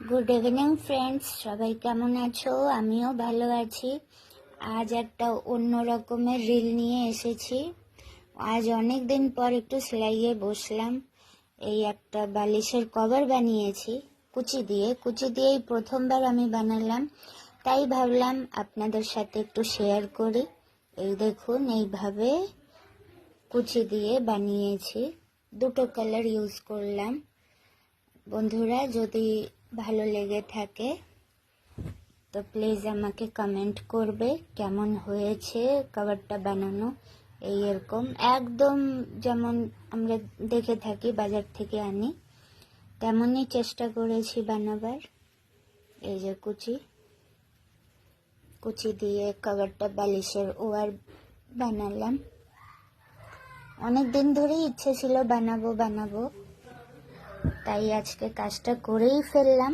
Good evening friends, সবাই কেমন আছো? আমিও ভালো আছি। আজ একটা অন্য রকমের রিল নিয়ে এসেছি। আজ অনেক দিন পর একটু সেলাইয়ে বসলাম। এই একটা বালিশের কভার বানিয়েছি কুচি দিয়েই প্রথমবার আমি বানালাম, তাই ভাবলাম আপনাদের সাথে একটু শেয়ার করি। এই দেখুন, এইভাবে কুচি দিয়ে বানিয়েছি। দুটো কালার ইউজ করলাম। বন্ধুরা, যদি ভালো লেগে থাকে তো প্লিজ আমাকে কমেন্ট করবে কেমন হয়েছে কভারটা বানানো। এরকম একদম যেমন আমরা দেখে থাকি, বাজার থেকে আনি, তেমনই চেষ্টা করেছি বানাবার। এই যে কুচি দিয়ে কভারটা বালিশের ওয়ার বানালাম। অনেক দিন ধরেই ইচ্ছে ছিল বানাবো, তাই আজকে কাজটা করেই ফেললাম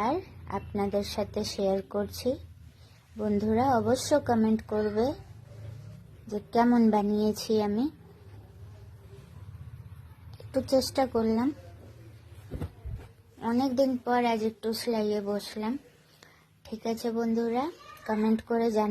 আর আপনাদের সাথে শেয়ার করছি। বন্ধুরা অবশ্য কমেন্ট করবে যে কেমন বানিয়েছি আমি। একটু চেষ্টা করলাম, অনেক দিন পর আজ একটু সেলাইয়ে বসলাম। ঠিক আছে বন্ধুরা, কমেন্ট করে জানান।